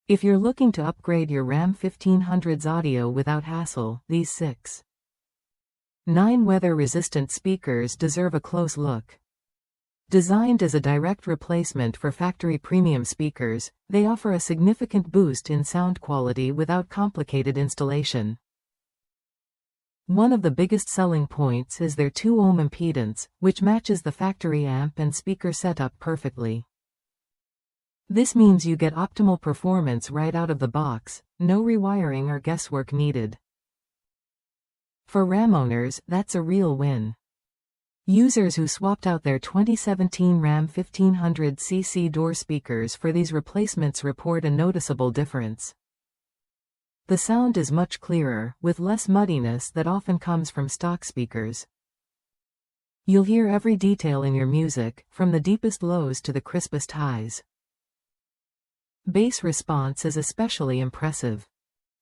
If you're looking to upgrade your RAM 1500's audio without hassle, these 6.9 weather-resistant speakers deserve a close look. Designed as a direct replacement for factory premium speakers, they offer a significant boost in sound quality without complicated installation. One of the biggest selling points is their 2-ohm impedance, which matches the factory amp and speaker setup perfectly. This means you get optimal performance right out of the box, no rewiring or guesswork needed. For RAM owners, that's a real win. Users who swapped out their 2017 RAM 1500cc door speakers for these replacements report a noticeable difference. The sound is much clearer, with less muddiness that often comes from stock speakers. You'll hear every detail in your music, from the deepest lows to the crispest highs. Bass response is especially impressive.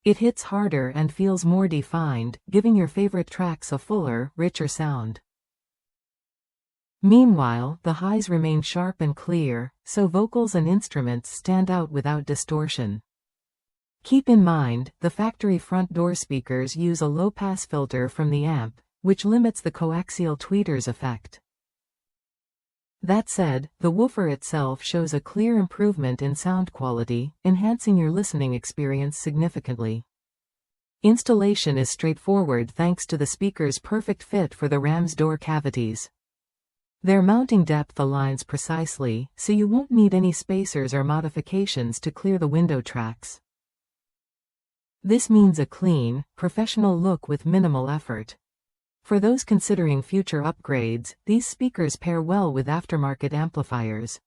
It hits harder and feels more defined, giving your favorite tracks a fuller, richer sound. Meanwhile, the highs remain sharp and clear, so vocals and instruments stand out without distortion. Keep in mind, the factory front door speakers use a low-pass filter from the amp, which limits the coaxial tweeters effect. That said, the woofer itself shows a clear improvement in sound quality, enhancing your listening experience significantly. Installation is straightforward thanks to the speaker's perfect fit for the RAM's door cavities. Their mounting depth aligns precisely, so you won't need any spacers or modifications to clear the window tracks. This means a clean, professional look with minimal effort. For those considering future upgrades, these speakers pair well with aftermarket amplifiers.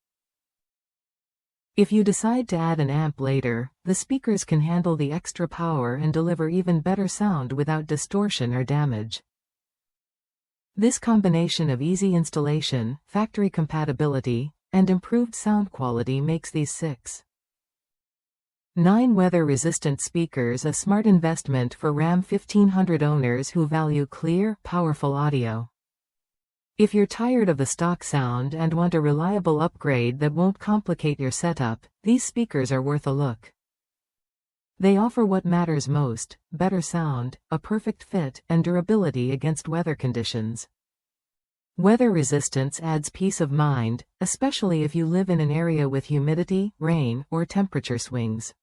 If you decide to add an amp later, the speakers can handle the extra power and deliver even better sound without distortion or damage. This combination of easy installation, factory compatibility, and improved sound quality makes these 6.9 weather-resistant speakers a smart investment for RAM 1500 owners who value clear, powerful audio. If you're tired of the stock sound and want a reliable upgrade that won't complicate your setup, these speakers are worth a look. They offer what matters most: better sound, a perfect fit, and durability against weather conditions. Weather resistance adds peace of mind, especially if you live in an area with humidity, rain, or temperature swings.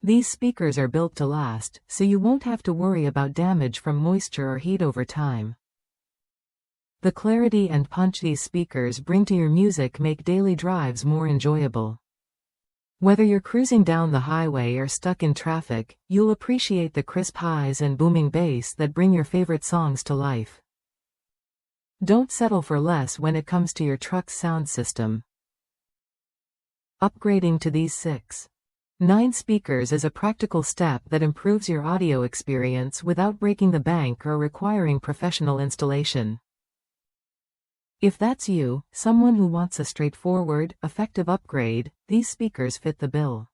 These speakers are built to last, so you won't have to worry about damage from moisture or heat over time. The clarity and punch these speakers bring to your music make daily drives more enjoyable. Whether you're cruising down the highway or stuck in traffic, you'll appreciate the crisp highs and booming bass that bring your favorite songs to life. Don't settle for less when it comes to your truck's sound system. Upgrading to these 6.9 speakers is a practical step that improves your audio experience without breaking the bank or requiring professional installation. If that's you, someone who wants a straightforward, effective upgrade, these speakers fit the bill.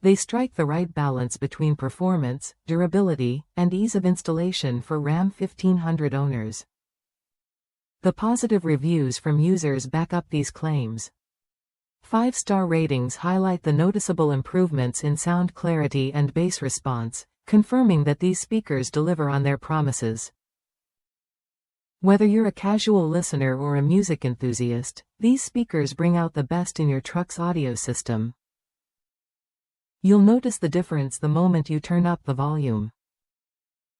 They strike the right balance between performance, durability, and ease of installation for RAM 1500 owners. The positive reviews from users back up these claims. 5-star ratings highlight the noticeable improvements in sound clarity and bass response, confirming that these speakers deliver on their promises. Whether you're a casual listener or a music enthusiast, these speakers bring out the best in your truck's audio system. You'll notice the difference the moment you turn up the volume.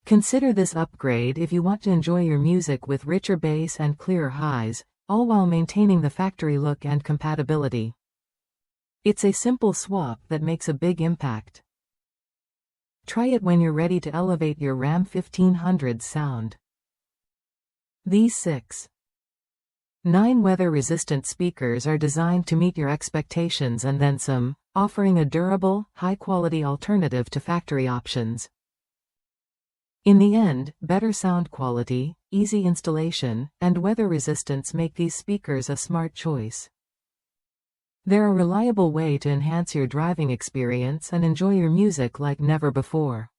Consider this upgrade if you want to enjoy your music with richer bass and clearer highs, all while maintaining the factory look and compatibility. It's a simple swap that makes a big impact. Try it when you're ready to elevate your RAM 1500's sound. These 6.9 weather-resistant speakers are designed to meet your expectations and then some, offering a durable, high-quality alternative to factory options. In the end, better sound quality, easy installation, and weather resistance make these speakers a smart choice. They're a reliable way to enhance your driving experience and enjoy your music like never before.